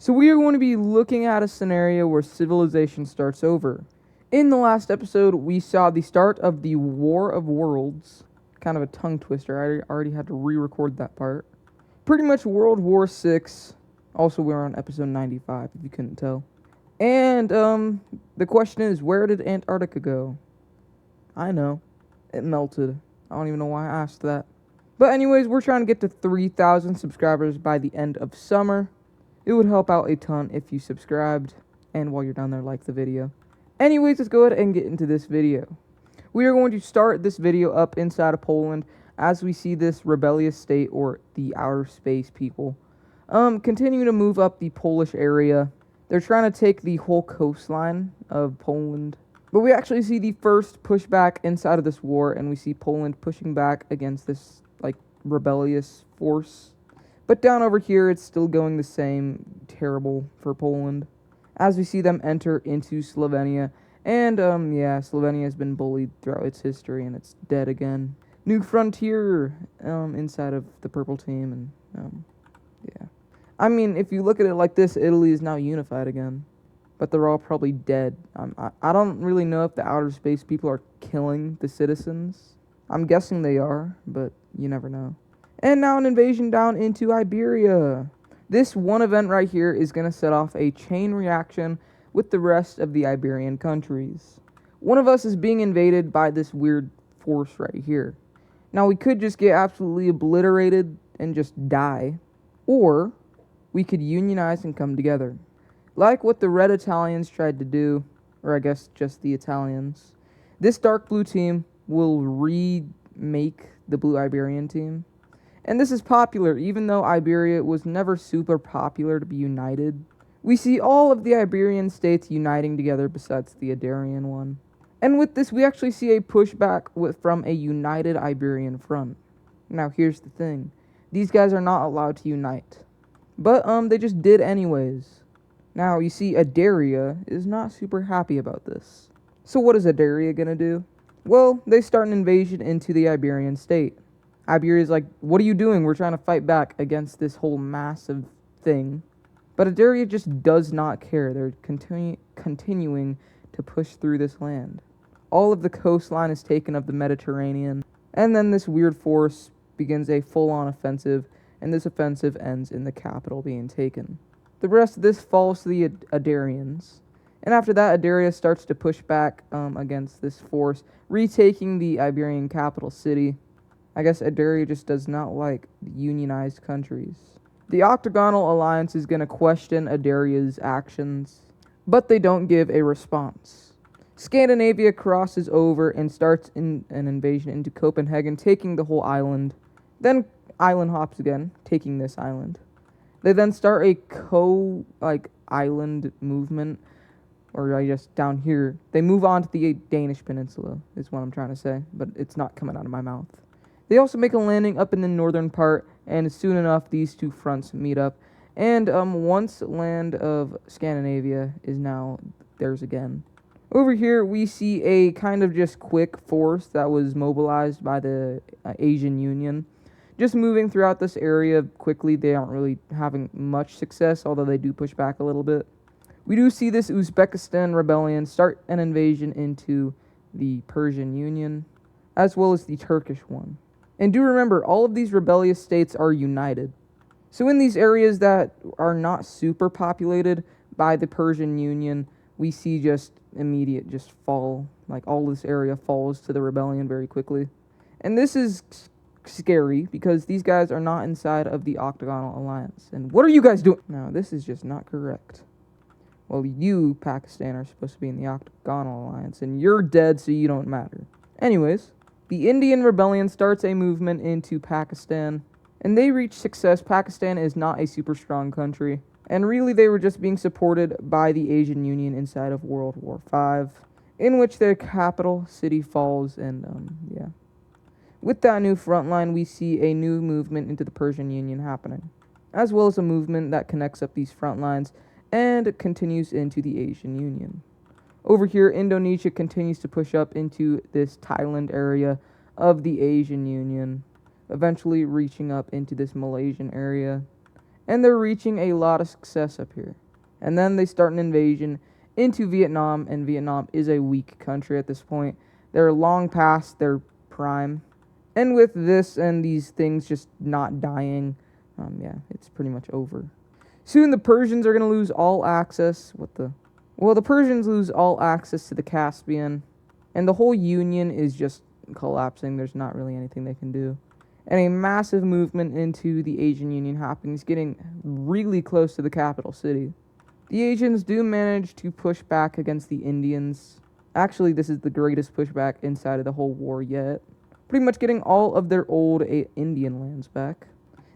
So we are going to be looking at a scenario where civilization starts over. In the last episode, we saw the start of the War of Worlds. Kind of a tongue twister. I already had to re-record that part. Pretty much World War VI. Also, we're on episode 95, if you couldn't tell. And, the question is, where did Antarctica go? I know. It melted. I don't even know why I asked that. But anyways, we're trying to get to 3,000 subscribers by the end of summer. It would help out a ton if you subscribed, and while you're down there, like the video. Anyways, let's go ahead and get into this video. We are going to start this video up inside of Poland as we see this rebellious state, or the outer space people, continue to move up the Polish area. They're trying to take the whole coastline of Poland. But we actually see the first pushback inside of this war, and we see Poland pushing back against this, rebellious force. But down over here, it's still going the same, terrible for Poland. As we see them enter into Slovenia. And, Slovenia has been bullied throughout its history, and it's dead again. New frontier, inside of the purple team, and, yeah. I mean, if you look at it like this, Italy is now unified again. But they're all probably dead. I don't really know if the outer space people are killing the citizens. I'm guessing they are, but you never know. And now an invasion down into Iberia. This one event right here is going to set off a chain reaction with the rest of the Iberian countries. One of us is being invaded by this weird force right here. Now, we could just get absolutely obliterated and just die. Or we could unionize and come together. Like what the red Italians tried to do, or I guess just the Italians. This dark blue team will remake the blue Iberian team. And this is popular, even though Iberia was never super popular to be united. We see all of the Iberian states uniting together besides the Iberian one. And with this, we actually see a pushback from a united Iberian front. Now, here's the thing. These guys are not allowed to unite. But, they just did anyways. Now, you see, Iberia is not super happy about this. So what is Iberia gonna do? Well, they start an invasion into the Iberian state. Iberia's like, what are you doing? We're trying to fight back against this whole massive thing. But Iberia just does not care. They're continuing to push through this land. All of the coastline is taken of the Mediterranean. And then this weird force begins a full-on offensive, and this offensive ends in the capital being taken. The rest of this falls to the Iberians. And after that, Iberia starts to push back against this force, retaking the Iberian capital city. I guess Iberia just does not like unionized countries. The Octagonal Alliance is going to question Iberia's actions, but they don't give a response. Scandinavia crosses over and starts an invasion into Copenhagen, taking the whole island. Then island hops again, taking this island. They then start a island movement, or I guess down here. They move on to the Danish peninsula, is what I'm trying to say, but it's not coming out of my mouth. They also make a landing up in the northern part, and soon enough, these two fronts meet up. And once land of Scandinavia is now theirs again. Over here, we see a kind of just quick force that was mobilized by the Asian Union. Just moving throughout this area quickly. They aren't really having much success, although they do push back a little bit. We do see this Uzbekistan rebellion start an invasion into the Persian Union, as well as the Turkish one. And do remember, all of these rebellious states are united. So in these areas that are not super populated by the Persian Union, we see just immediate fall. Like, all this area falls to the rebellion very quickly. And this is scary, because these guys are not inside of the Octagonal Alliance. And what are you guys doing? No, this is just not correct. Well, you, Pakistan, are supposed to be in the Octagonal Alliance, and you're dead, so you don't matter. Anyways, the Indian Rebellion starts a movement into Pakistan, and they reach success. Pakistan is not a super strong country, and really they were just being supported by the Asian Union inside of World War V, in which their capital city falls, and, With that new front line, we see a new movement into the Persian Union happening, as well as a movement that connects up these front lines and continues into the Asian Union. Over here, Indonesia continues to push up into this Thailand area of the Asian Union, eventually reaching up into this Malaysian area. and they're reaching a lot of success up here. And then they start an invasion into Vietnam, and Vietnam is a weak country at this point. They're long past their prime. And with this and these things just not dying, it's pretty much over. Soon the Persians are going to lose all access. Well, the Persians lose all access to the Caspian, and the whole union is just collapsing. There's not really anything they can do. And a massive movement into the Asian Union happens, getting really close to the capital city. The Asians do manage to push back against the Indians. Actually, this is the greatest pushback inside of the whole war yet. Pretty much getting all of their old Indian lands back.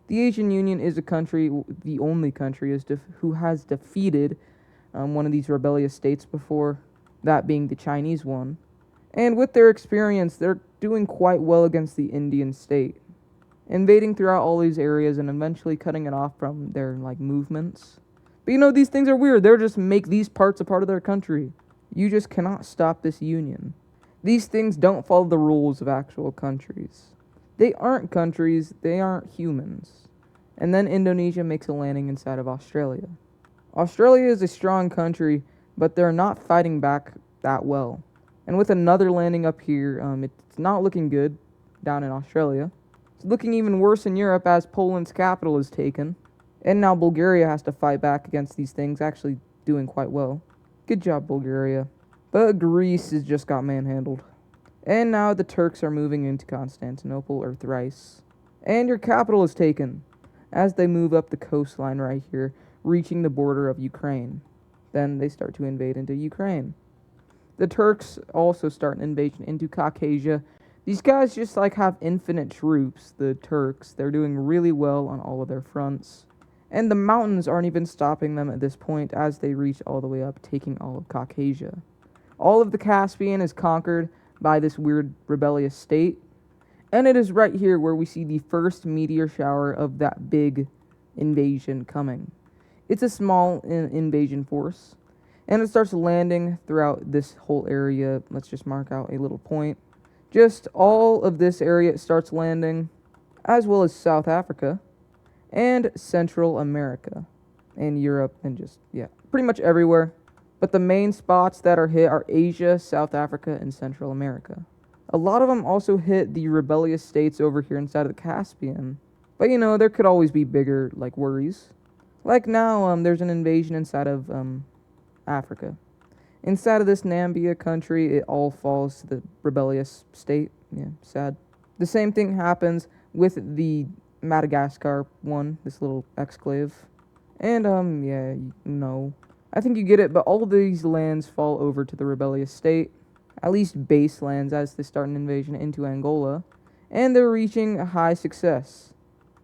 The Asian Union is the only country who has defeated one of these rebellious states before, that being the Chinese one. And with their experience, they're doing quite well against the Indian state, invading throughout all these areas and eventually cutting it off from their movements. But these things are weird. They're just make these parts a part of their country. You just cannot stop this union. These things don't follow the rules of actual countries. They aren't countries, they aren't humans. And then Indonesia makes a landing inside of Australia. Australia is a strong country, but they're not fighting back that well. And with another landing up here, it's not looking good down in Australia. It's looking even worse in Europe as Poland's capital is taken. And now Bulgaria has to fight back against these things, actually doing quite well. Good job, Bulgaria. But Greece has just got manhandled. And now the Turks are moving into Constantinople, or Thrace. And your capital is taken, as they move up the coastline right here, reaching the border of Ukraine. Then they start to invade into Ukraine. The Turks also start an invasion into Caucasia. These guys just have infinite troops, the Turks. They're doing really well on all of their fronts. And the mountains aren't even stopping them at this point as they reach all the way up, taking all of Caucasia. All of the Caspian is conquered by this weird rebellious state. And it is right here where we see the first meteor shower of that big invasion coming. It's a small invasion force, and it starts landing throughout this whole area. Let's just mark out a little point. Just all of this area starts landing, as well as South Africa, and Central America, and Europe, and pretty much everywhere. But the main spots that are hit are Asia, South Africa, and Central America. A lot of them also hit the rebellious states over here inside of the Caspian. But there could always be bigger, worries. Like now, there's an invasion inside of, Africa. Inside of this Namibia country, it all falls to the rebellious state. Yeah, sad. The same thing happens with the Madagascar one, this little exclave. And, I think you get it, but all of these lands fall over to the rebellious state. At least base lands, as they start an invasion into Angola. And they're reaching a high success.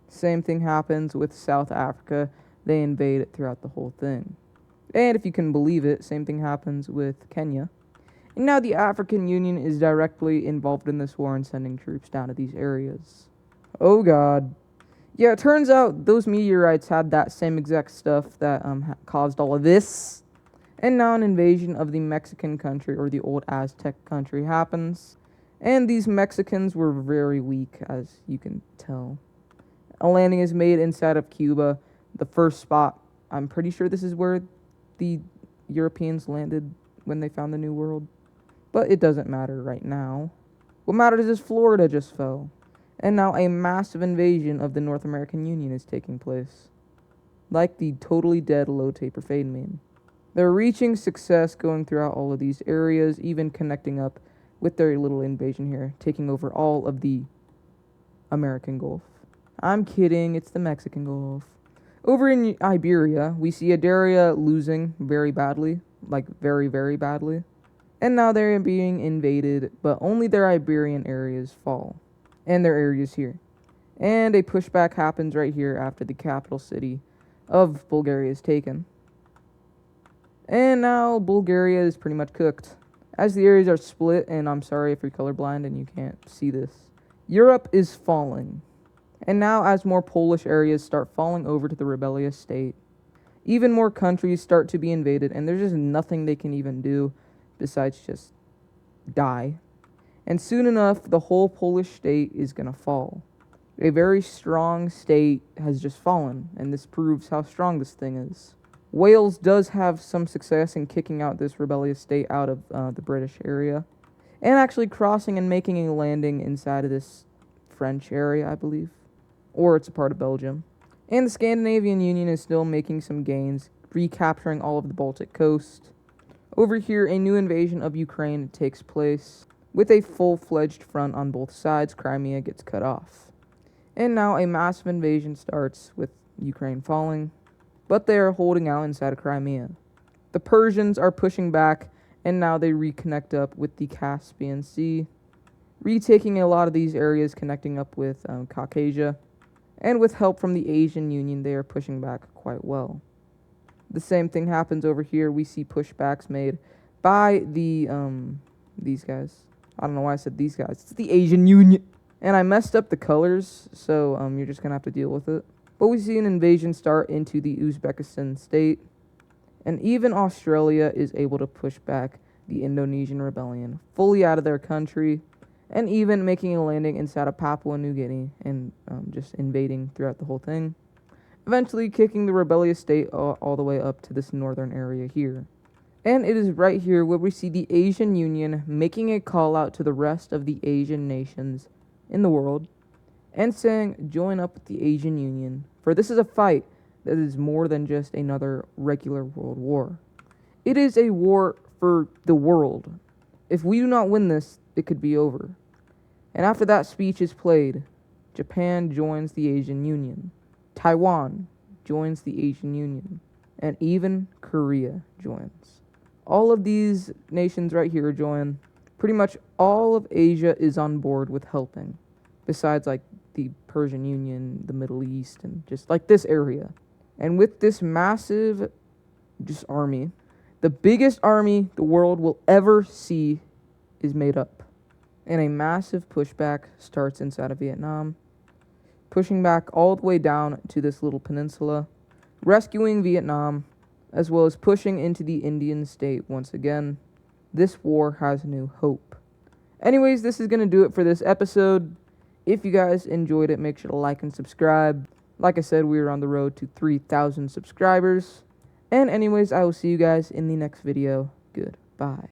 Same thing happens with South Africa. They invade it throughout the whole thing. And if you can believe it, same thing happens with Kenya. And now the African Union is directly involved in this war and sending troops down to these areas. Oh god. Yeah, it turns out those meteorites had that same exact stuff that caused all of this. And now an invasion of the Mexican country, or the old Aztec country, happens. And these Mexicans were very weak, as you can tell. A landing is made inside of Cuba, the first spot. I'm pretty sure this is where the Europeans landed when they found the New World. But it doesn't matter right now. What matters is Florida just fell. And now a massive invasion of the North American Union is taking place. Like the totally dead low taper fade meme. They're reaching success going throughout all of these areas, even connecting up with their little invasion here, taking over all of the American Gulf. I'm kidding, it's the Mexican Gulf. Over in Iberia, we see Iberia losing very badly, very, very badly. And now they're being invaded, but only their Iberian areas fall. And their areas here. And a pushback happens right here after the capital city of Bulgaria is taken. And now Bulgaria is pretty much cooked. As the areas are split, and I'm sorry if you're colorblind and you can't see this, Europe is falling. And now as more Polish areas start falling over to the rebellious state, even more countries start to be invaded, and there's just nothing they can even do besides just die. And soon enough, the whole Polish state is going to fall. A very strong state has just fallen, and this proves how strong this thing is. Wales does have some success in kicking out this rebellious state out of the British area, and actually crossing and making a landing inside of this French area, I believe. Or it's a part of Belgium. And the Scandinavian Union is still making some gains, recapturing all of the Baltic coast. Over here, a new invasion of Ukraine takes place. With a full-fledged front on both sides, Crimea gets cut off. And now a massive invasion starts with Ukraine falling, but they are holding out inside of Crimea. The Persians are pushing back, and now they reconnect up with the Caspian Sea, retaking a lot of these areas, connecting up with Caucasia, and with help from the Asian Union, they are pushing back quite well. The same thing happens over here. We see pushbacks made by these guys. I don't know why I said these guys. It's the Asian Union. And I messed up the colors, so you're just going to have to deal with it. But we see an invasion start into the Uzbekistan state. And even Australia is able to push back the Indonesian rebellion fully out of their country. And even making a landing inside of Papua New Guinea and just invading throughout the whole thing. Eventually kicking the rebellious state all the way up to this northern area here. And it is right here where we see the Asian Union making a call out to the rest of the Asian nations in the world and saying, join up with the Asian Union, for this is a fight that is more than just another regular world war. It is a war for the world. If we do not win this, it could be over. And after that speech is played, Japan joins the Asian Union. Taiwan joins the Asian Union. And even Korea joins. All of these nations right here join. Pretty much all of Asia is on board with helping. Besides like the Persian Union, the Middle East, and just like this area. And with this massive just army, the biggest army the world will ever see is made up. And a massive pushback starts inside of Vietnam, pushing back all the way down to this little peninsula, rescuing Vietnam, as well as pushing into the Indian state once again. This war has new hope. Anyways, this is going to do it for this episode. If you guys enjoyed it, make sure to like and subscribe. Like I said, we are on the road to 3,000 subscribers. And anyways, I will see you guys in the next video. Goodbye.